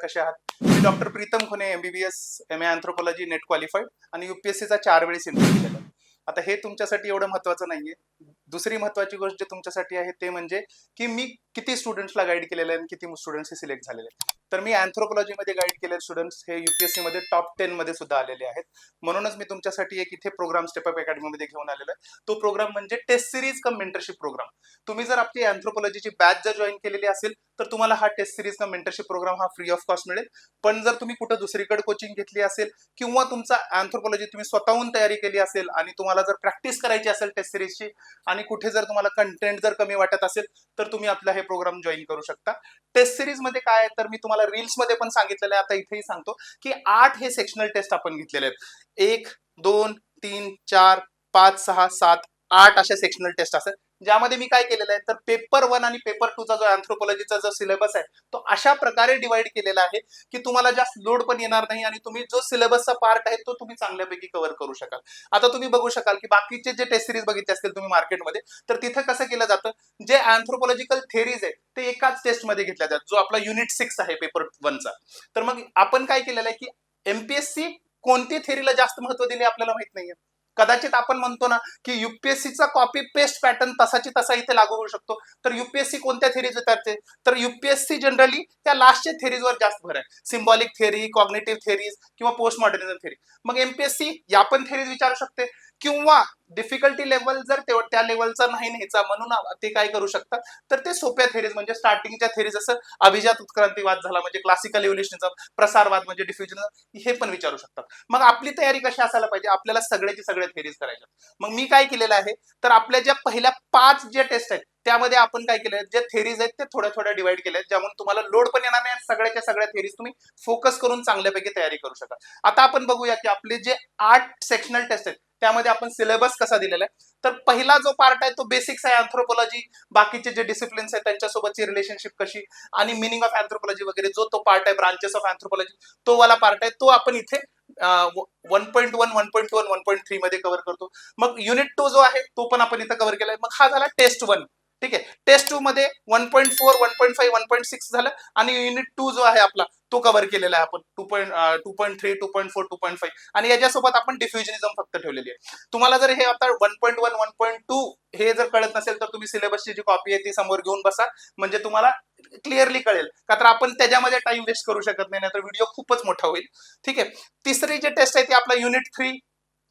कसे आहात? मी doctor Pritam Khune, MBBS MA anthropology NET qualified आणि UPSCचा 4 वेळेस इंटरव्ह्यू दिलेला आहे. आता हे तुमच्यासाठी एवढं महत्त्वाचं नाहीये. दुसरी महत्त्वाची गोष्ट जे तुमच्यासाठी आहे ते म्हणजे की मी किती स्टुडंट्सला गाईड केलेलं आहे आणि किती स्टुडंट्स सिलेक्ट झालेले आहेत. तर मी अँथ्रोपॉलॉजीमध्ये गाईड केलेले स्टुडंट्स हे UPSC मध्ये टॉप 10 मध्ये सुद्धा आलेले आहेत. म्हणूनच मी तुमच्यासाठी एक इथे प्रोग्राम स्टेप अप अकॅडमीमध्ये घेऊन आलेलो आहे. तो प्रोग्राम म्हणजे टेस्ट सिरीज कम मेंटरशिप प्रोग्राम. तुम्ही जर आपली अँथ्रोपॉलॉजीची बॅच जर जॉईन केलेली असेल तर तुम्हाला हा टेस्ट सिरीज कम मेंटरशिप प्रोग्राम हा फ्री ऑफ कॉस्ट मिळेल. पण जर तुम्ही कुठं दुसरीकडे कोचिंग घेतली असेल किंवा तुमचा अँथ्रोपॉलॉजी तुम्ही स्वतःहून तयारी केली असेल आणि तुम्हाला जर प्रॅक्टिस करायची असेल टेस्ट सिरीजची आणि कुठे जर तुम्हाला कंटेंट जर कमी वाटत असेल तर तुम्ही आपला हे प्रोग्राम जॉईन करू शकता. टेस्ट सिरीज मध्ये काय आहे तर मी तुम्हाला रील्स मध्ये पण सांगितलेलं आहे, आता इथेही सांगतो की 8 हे सेक्शनल टेस्ट आपण घेतलेले आहेत. 1, 2, 3, 4, 5, 6, 7, 8 अशा सेक्शनल टेस्ट असतात, ज्यामध्ये मी काय केलेलं आहे तर पेपर 1 आणि पेपर 2 चा जो अँथ्रोपॉलॉजीचा जो सिलेबस आहे तो अशा प्रकारे डिवाइड केलेला आहे की तुम्हाला जास्त लोड पण येणार नाही आणि तुम्ही जो सिलेबसचा पार्ट आहे तो तुम्ही चांगल्यापैकी कव्हर करू शकाल. आता तुम्ही बघू शकाल की बाकीचे जे टेस्ट सिरीज बघितले असतील तुम्ही मार्केटमध्ये, तर तिथं कसं केलं जातं, जे अँथ्रोपॉलॉजिकल थेरीज आहे ते एकाच टेस्ट मध्ये घेतल्या जातात, जो आपला युनिट 6 आहे पेपर 1 चा. तर मग आपण काय केलेलं आहे की MPSC कोणती थेरीला जास्त महत्व दिले आपल्याला माहित नाहीये. कदाचित आपण म्हणतो ना की युपीएससीचा कॉपी पेस्ट पॅटर्न तसाची तसा इथे लागू होऊ शकतो. तर युपीएससी कोणत्या थेरीज विचारते, तर युपीएससी जनरली त्या लास्टच्या थेरीजवर जास्त भर आहे. सिम्बॉलिक थेरी, कॉग्निटिव्ह थेरीज किंवा पोस्ट मॉडर्निझम थेरी. मग MPSC या पण थेरीज विचारू शकते किंवा डिफिकल्टी लेवल जर त्या लेवलचा नाही न्यायचा म्हणून ते काय करू शकतात, तर ते सोप्या थेरीज म्हणजे स्टार्टिंगच्या थेरीज जसं अभिजात उत्क्रांतीवाद झाला म्हणजे क्लासिकल इव्होल्युशनिझम, प्रसारवाद म्हणजे डिफ्युजनिझम, हे पण विचारू शकतात. मग आपली तयारी कशी असायला पाहिजे, आपल्याला सगळ्याची सगळ्या थेरीज करायच्या. मग मी काय केलेलं आहे तर आपल्या ज्या पहिल्या 5 जे टेस्ट आहेत त्यामध्ये आपण काय केलं, जे थेरीज आहेत ते थोड्या थोड्या डिवाइड केल्या आहेत, ज्यामुळे तुम्हाला लोड पण येणार नाही, सगळ्याच्या सगळ्या थेरीज तुम्ही फोकस करून चांगल्यापैकी तयारी करू शकाल. आता आपण बघूया की आपले जे 8 सेक्शनल टेस्ट आहेत त्यामध्ये आपण सिलेबस कसा दिलेला आहे. तर पहिला जो पार्ट आहे तो बेसिक्स आहे अँथ्रोपॉलॉजी, बाकीचे जे डिसिप्लिन्स आहेत त्यांच्यासोबतची रिलेशनशिप कशी आणि मिनिंग ऑफ अँथ्रोपॉलॉजी वगैरे जो तो पार्ट आहे, ब्रांचेस ऑफ अँथ्रोपॉलॉजी तो वाला पार्ट आहे, तो आपण इथे 1.1, 1.2 आणि 1.3 मध्ये कव्हर करतो. मग युनिट 2 जो आहे तो पण आपण इथे कव्हर केलाय. मग हा झाला टेस्ट 1. ठीक आहे. टेस्ट 2 मध्ये 1.4, 1.5, 1.6 झालं आणि युनिट 2 जो आहे आपला तो कव्हर केलेला आहे आपण 2.3, 2.4, 2.5 आणि याच्यासोबत आपण डिफ्युजनिझम फक्त ठेवलेली आहे. तुम्हाला जर हे आता 1.1, 1.2 हे जर कळत नसेल तर तुम्ही सिलेबसची जी कॉपी आहे ती समोर घेऊन बसा, म्हणजे तुम्हाला क्लिअरली कळेल. का तर आपण त्याच्यामध्ये टाइम वेस्ट करू शकत नाही, तर व्हिडिओ खूपच मोठा होईल. ठीक आहे. तिसरी जे टेस्ट आहे ती आपला युनिट 3,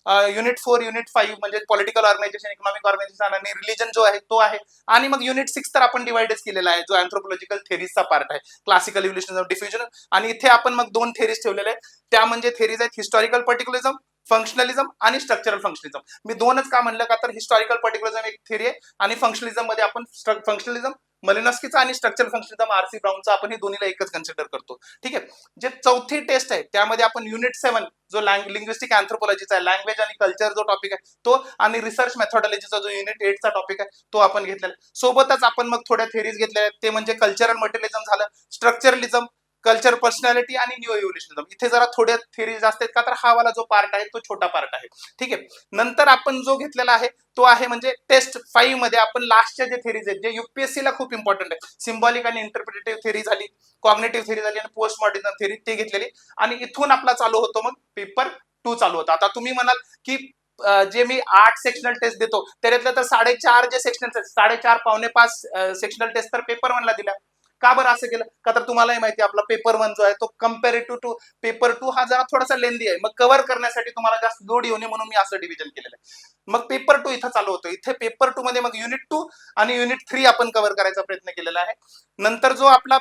युनिट 4, युनिट 5 म्हणजे पॉलिटिकल ऑर्गनायझेशन, इकॉनॉमिक ऑर्गनायझेशन आणि रिलीजन जो आहे तो आहे. आणि मग युनिट 6 तर आपण डिवाइडच केलेला आहे, जो अँथ्रोपॉलॉजिकल थेरीजचा पार्ट आहे, क्लासिकल इव्होल्युशनिझम, डिफ्युजन. आणि इथे आपण मग 2 थेरीज ठेवलेले आहेत, त्या म्हणजे थेरीज आहेत हिस्टॉरिकल पर्टिक्युलरिझम, फंक्शनलिझम आणि स्ट्रक्चरल फंक्शनलिझम. मी 2च का म्हणलं, का तर हिस्टॉरिकल पर्टिक्युलरिझम एक थेरी आहे आणि फंक्शनलिझम मध्ये आपण फंक्शनलिझम मलिनॉस्कीचा आणि स्ट्रक्चरल फंक्शनलिझम RC ब्राउनचा आपण हे दोन्हीला एकच कन्सिडर करतो. ठीक आहे. जे चौथी टेस्ट आहे त्यामध्ये आपण युनिट 7 जो लिंग्विस्टिक अँथ्रोपॉलॉजीचा आहे, लँग्वेज आणि कल्चर जो टॉपिक आहे तो, आणि रिसर्च मेथॉडॉलॉजीचा जो युनिट 8 चा टॉपिक आहे तो आपण घेतलेला. सोबतच आपण मग थोड्या थेरीज घेतल्या आहेत, ते म्हणजे कल्चरल मटेरियलिझम झालं, स्ट्रक्चरलिझम, कल्चर पर्सनॅलिटी आणि न्यू इव्होल्युशनिझम. इथे जरा थोड्या थेरीज जास्त आहेत, का तर हा वाला जो पार्ट आहे तो छोटा पार्ट आहे. ठीक आहे. नंतर आपण जो घेतलेला आहे तो आहे म्हणजे टेस्ट 5 मध्ये आपण लास्टच्या जे थेरीज आहेत जे युपीएससी ला खूप इम्पॉर्टंट आहे, सिम्बॉलिक आणि इंटरप्रिटेटिव्ह थेरी झाली, कॉग्निटिव्ह थेरी झाली आणि पोस्ट मॉडर्निझम थेरी ते घेतलेली. आणि इथून आपला चालू होतो मग पेपर 2 चालू होता. आता तुम्ही म्हणाल की जे मी 8 सेक्शनल टेस्ट देतो त्याच्यातल्या तर 4.5 जे सेक्शनल टेस्ट, 4.5 पावणे 5 सेक्शनल टेस्ट तर पेपर 1 ला दिल्या. का बरं असं केलं, का तर तुम्हालाही माहिती आहे आपला पेपर 1 जो आहे तो कम्पॅरेटिव्ह टू पेपर 2 हा जरा थोडासा लेंदी आहे. मग कव्हर करण्यासाठी तुम्हाला जास्त लोड येऊ नये म्हणून मी असं डिव्हिजन केलेलं आहे. मग पेपर 2 इथं चालू होतो. इथे पेपर 2 मध्ये मग युनिट 2 आणि युनिट 3 आपण कव्हर करायचा प्रयत्न केलेला आहे. नंतर जो आपला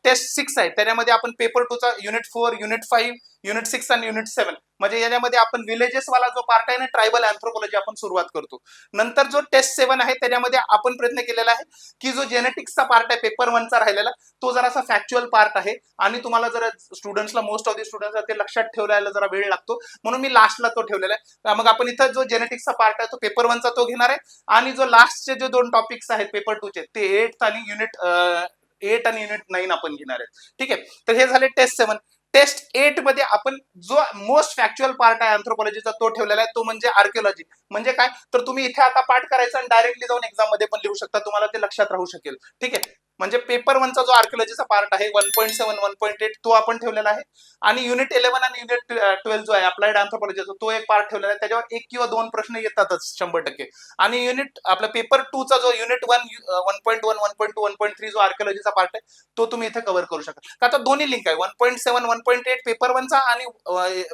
टेस्ट 6 आहे त्याच्यामध्ये आपण पेपर 2 चा युनिट 4, युनिट 5, युनिट 6 आणि युनिट 7 म्हणजे याच्यामध्ये आपण विलेजेस वाला जो पार्ट आहे ना, ट्रायबल अँथ्रोपॉलॉजी आपण सुरुवात करतो. नंतर जो टेस्ट 7 आहे त्याच्यामध्ये आपण प्रयत्न केलेला आहे की जो जेनेटिक्सचा पार्ट आहे पेपर 1 चा राहिलेला तो जरासा फॅक्च्युअल पार्ट आहे आणि तुम्हाला जर स्टुडंट्सला, मोस्ट ऑफ द स्टुडंट्सला ते लक्षात ठेवायला जरा वेळ लागतो म्हणून मी लास्टला तो ठेवलेला आहे. मग आपण इथं जो जेनेटिक्सचा पार्ट आहे तो पेपर 1 चा तो घेणार आहे आणि जो लास्टचे जे 2 टॉपिक्स आहेत पेपर 2 चे ते 8 आणि युनिट 9 आपण घेणार आहेत. ठीक आहे. तर हे झाले टेस्ट 7. टेस्ट 8 मध्ये आपण जो मोस्ट फॅक्च्युअल पार्ट आहे अँथ्रोपॉलॉजीचा तो ठेवलेला आहे, तो म्हणजे आर्किओलॉजी. म्हणजे काय, तर तुम्ही इथे आता पाठ करायचं आणि डायरेक्टली जाऊन एक्झाम मध्ये पण लिहू शकता, तुम्हाला ते लक्षात राहू शकेल. ठीक आहे. म्हणजे पेपर 1चा जो आर्किओलॉजीचा पार्ट आहे 1.7 1.8 तो आपण ठेवलेला आहे, आणि युनिट 11 आणि युनिट 12 जो आहे अप्लाइड अँथ्रोपॉलॉजीचा तो एक पार्ट ठेवलेला आहे. त्याच्यावर 1 किंवा 2 प्रश्न येतातच 100%. आणि युनिट आपला पेपर 2चा जो युनिट 1 1.1 1.2 1.3 जो आर्किओलॉजीचा पार्ट आहे तो तुम्ही इथे कव्हर करू शकता. का आता दोन्ही लिंक आहे 1.7 1.8 पेपर 1चा आणि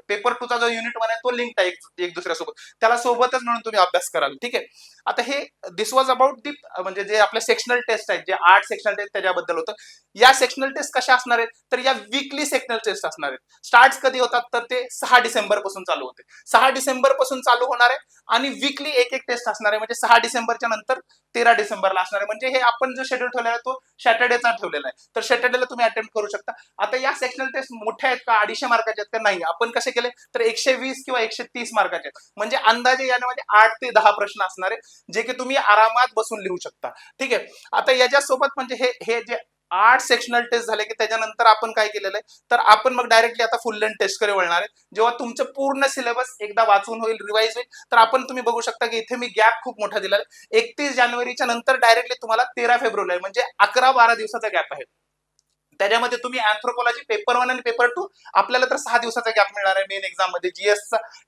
पेपर 2चा जो युनिट 1 आहे तो लिंक आहे एक दुसऱ्यासोबत, त्याला सोबतच म्हणून तुम्ही अभ्यास कराल. ठीक आहे. आता हे दिस वॉज अबाउट दी म्हणजे जे आपले सेक्शनल टेस्ट आहेत, जे 8 सेक्शनल टेस्ट त्याच्याबद्दल होतं. या सेक्शनल टेस्ट कशा असणार आहेत, तर या वीकली सेक्शनल टेस्ट असणार आहेत. स्टार्ट कधी होतात तर ते 6 डिसेंबर पासून चालू होते. 6 डिसेंबर पासून चालू होणार आहे आणि वीकली एक एक टेस्ट असणार आहे. म्हणजे 6 डिसेंबरच्या नंतर 13 डिसेंबरला असणार आहे. म्हणजे हे आपण जो शेड्यूल ठेवलेला आहे तो सॅटर्डेचा ठेवलेला आहे, तर सॅटर्डेला तुम्ही अटेम्प्ट करू शकता. आता या सेक्शनल टेस्ट मोठ्या आहेत का, 250 मार्काच्या आहेत का, नाही. आपण कसे केले तर 120 किंवा 130 मार्काचे आहेत. म्हणजे अंदाजे यामध्ये 8 ते 10 प्रश्न असणार आहे जे की तुम्ही आरामात बसून लिहू शकता. ठीक आहे. आता याच्यासोबत म्हणजे हे जे 8 सेक्शनल टेस्ट झाले की त्याच्यानंतर आपण काय केलेलं आहे तर आपण मग डायरेक्टली आता फुल लेंथ टेस्ट कडे वळणार आहे. जेव्हा तुमचं पूर्ण सिलेबस एकदा वाचून होईल, रिवाइज होईल, तर आपण तुम्ही बघू शकता की इथे मी गॅप खूप मोठा दिलेला आहे. 31 जानेवारीच्या नंतर डायरेक्टली तुम्हाला 13 फेब्रुवारी म्हणजे 11-12 दिवसाचा गॅप आहे. त्याच्यामध्ये तुम्ही अँथ्रोपॉलॉजी पेपर 1 आणि पेपर 2 आपल्याला तर 6 दिवसाचा गॅप मिळणार आहे मेन एक्झाम मध्ये.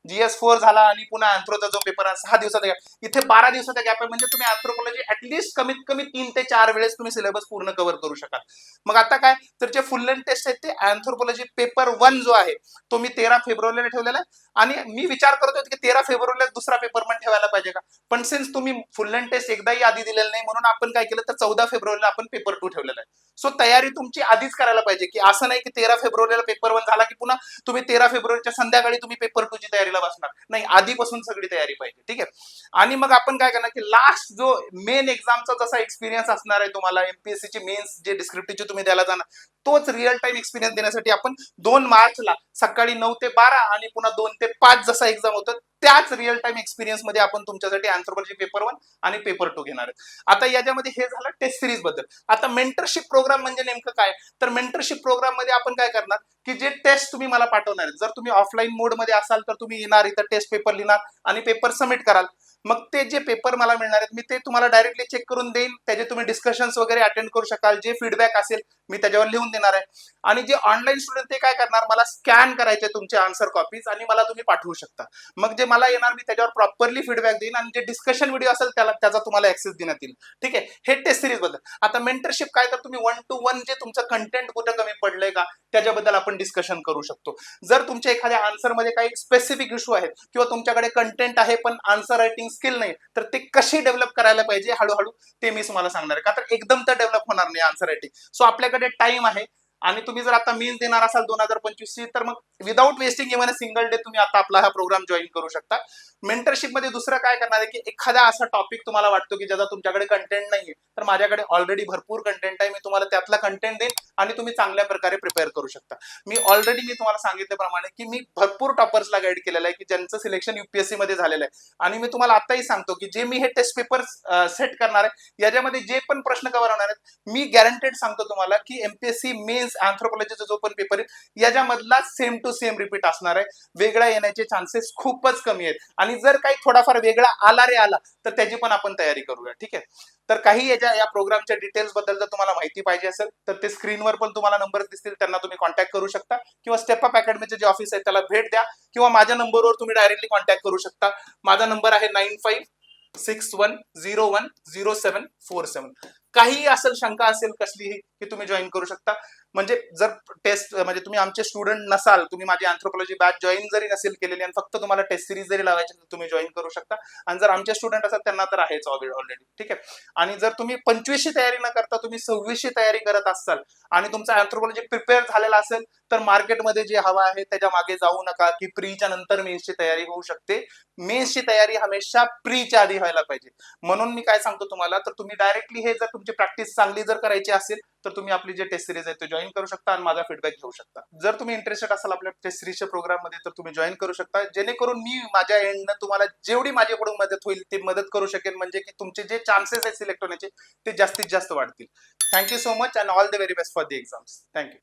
GS4 झाला आणि पुन्हा अँथ्रोचा जो पेपर आहे 6 दिवसाचा गॅप, इथे 12 दिवसाचा गॅप आहे. म्हणजे तुम्ही अँथ्रोपॉलॉजी ऍटलीस्ट कमीत कमी 3 ते 4 वेळेस तुम्ही सिलेबस पूर्ण कव्हर करू शकाल. मग आता काय तर जे फुल लेंथ टेस्ट आहेत ते अँथ्रोपॉलॉजी पेपर 1 जो आहे तो मी 13 फेब्रुवारीला ठेवलेला आहे. आणि मी विचार करतोय की 13 फेब्रुवारीला दुसरा पेपर पण ठेवायला पाहिजे का, पण सिन्स तुम्ही फुल लेंथ टेस्ट एकदाही आधी दिलेलं नाही म्हणून आपण काय केलं तर 14 फेब्रुवारीला आपण पेपर 2 ठेवलेला आहे. सो तयारी तुमची आधीच करायला पाहिजे, की असं नाही की 13 फेब्रुवारीला पेपर 1 झाला की पुन्हा तुम्ही 13 फेब्रुवारीच्या संध्याकाळी तुम्ही पेपर 2 ची तयारीला बसणार नाही. आधीपासून सगळी तयारी पाहिजे. ठीक आहे. आणि मग आपण काय करणार की लास्ट जो मेन एक्झामचा जसा एक्सपिरियन्स असणार आहे तुम्हाला, एमपीएससी ची मेन्स जे डिस्क्रिप्टिव्ह तुम्ही द्यायला जाणार, तोच रिअल टाइम एक्सपिरियन्स देण्यासाठी आपण 2 मार्चला सकाळी 9 ते 12 आणि पुन्हा 2 ते 5 जसा एक्झाम होतं त्याच रिअल टाइम एक्सपिरियन्स मध्ये आपण तुमच्यासाठी अँथ्रोपॉलॉजी पेपर 1 आणि पेपर 2 घेणार आहे. आता याच्यामध्ये हे झालं टेस्ट सिरीज बद्दल. आता मेंटरशिप प्रोग्राम म्हणजे नेमकं काय तर मेंटरशिप प्रोग्राम मध्ये आपण काय करणार की जे टेस्ट तुम्ही मला पाठवणार आहेत, जर तुम्ही ऑफलाईन मोड मध्ये असाल तर तुम्ही येणार इथं टेस्ट पेपर लिहिणार आणि पेपर सबमिट कराल. मग ते जे पेपर मला मिळणार आहेत मी ते तुम्हाला डायरेक्टली चेक करून देईन. त्याचे तुम्ही डिस्कशन्स वगैरे अटेंड करू शकाल. जे फीडबॅक असेल मी त्याच्यावर लिहून देणार आहे. आणि जे ऑनलाईन स्टुडंट ते काय करणार, मला स्कॅन करायचे तुमचे आन्सर कॉपीज आणि मला तुम्ही पाठवू शकता. मग जे मला येणार मी त्याच्यावर प्रॉपरली फीडबॅक देईन आणि जे डिस्कशन व्हिडिओ असेल त्याचा तुम्हाला ऍक्सेस देण्यात येईल. ठीक आहे. हे टेस्ट सिरीज बद्दल. आता मेंटरशिप काय तर तुम्ही 1 to 1 जे तुमचं कंटेंट कुठं कमी पडलंय का त्याच्याबद्दल आपण डिस्कशन करू शकतो. जर तुमच्या एखाद्या आन्सर मध्ये काही स्पेसिफिक इश्यू आहेत किंवा तुमच्याकडे कंटेंट आहे पण आन्सर रायटिंग स्किल नाही तर ते कशी डेव्हलप करायला पाहिजे हळूहळू ते मी तुम्हाला सांगणार आहे. का तर एकदम तर डेव्हलप होणार नाही आन्सर रायटिंग. सो आपल्याकडे टाइम आहे आणि तुम्ही जर आता मीन्स देणार असाल 2025 ची तर मग without wasting even a single day तुम्ही आता आपला हा प्रोग्राम जॉईन करू शकता. मेंटरशिप मध्ये दुसरं काय करणार आहे की एखादा असा टॉपिक तुम्हाला वाटतो की ज्याचा तुमच्याकडे कंटेंट नाहीये तर माझ्याकडे ऑलरेडी भरपूर कंटेंट आहे. मी तुम्हाला त्यातला कंटेंट देईन आणि तुम्ही चांगल्या प्रकारे प्रिपेअर करू शकता. मी तुम्हाला सांगितल्याप्रमाणे की मी भरपूर टॉपर्सला गाईड केलेलं आहे की ज्यांचं सिलेक्शन युपीएससी मध्ये झालेलं आहे. आणि मी तुम्हाला आताही सांगतो की जे मी हे टेस्ट पेपर सेट करणार आहे याच्यामध्ये जे पण प्रश्न कव्हर होणार आहेत मी गॅरंटेड सांगतो तुम्हाला की एमपीएससी मेन्स अँथ्रोपॉलॉजीचा जो पण पेपर आहे याच्यामधला सेम टू सेम रिपीट असणार आहे. वेगळा येण्याचे चान्सेस खूपच कमी आहेत. आणि जर काही थोडाफार वेगळा आला तर त्याची पण आपण तयारी करूया. ठीक आहे. तर काही या प्रोग्रामच्या डिटेल्स बद्दल जर तुम्हाला माहिती पाहिजे असेल तर ते स्क्रीनवर पण तुम्हाला नंबर दिसतील, त्यांना तुम्ही कॉन्टॅक्ट करू शकता किंवा स्टेप अप अकॅडमीचे जे ऑफिस आहे त्याला भेट द्या किंवा माझ्या नंबरवर तुम्ही डायरेक्टली कॉन्टॅक्ट करू शकता. माझा नंबर आहे 9561010747. काही असेल शंका असेल कसलीही की तुम्ही जॉईन करू शकता. म्हणजे जर टेस्ट म्हणजे तुम्ही आमचे स्टुडंट नसाल, तुम्ही माझी अँथ्रोपॉलॉजी बॅच जॉईन जरी नसेल केलेली आणि फक्त तुम्हाला टेस्ट सिरीज जरी लावायची तर तुम्ही जॉईन करू शकता. आणि जर आमचे स्टुडंट असाल त्यांना तर आहेच ऑलरेडी. ठीक आहे. आणि जर तुम्ही 25 ची तयारी न करता तुम्ही 26 ची तयारी करत असाल आणि तुमचा अँथ्रोपॉलॉजी प्रिपेअर झालेला असेल तर मार्केटमध्ये जे हवा आहे त्याच्या मागे जाऊ नका की प्रीच्या नंतर मेन्सची तयारी होऊ शकते. मेन्सची तयारी हमेशा प्रीच्या आधी व्हायला पाहिजे. म्हणून मी काय सांगतो तुम्हाला तर तुम्ही डायरेक्टली हे जर तुमची प्रॅक्टिस चांगली जर करायची असेल तर तुम्ही आपली जे टेस्ट सिरीज आहे ते जॉईन करू शकता आणि माझा फीडबॅक घेऊ शकता. जर तुम्ही इंटरेस्टेड असाल आपल्या टेस्ट सिरीजच्या प्रोग्राम मध्ये तर तुम्ही जॉईन करू शकता, जेणेकरून मी माझ्या एंडनं तुम्हाला जेवढी माझ्याकडून मदत होईल ती मदत करू शकेन म्हणजे की तुमचे जे चान्सेस आहेत सिलेक्ट होण्याचे ते जास्तीत जास्त वाढतील. Thank you so much and all the very best for the exams. Thank you.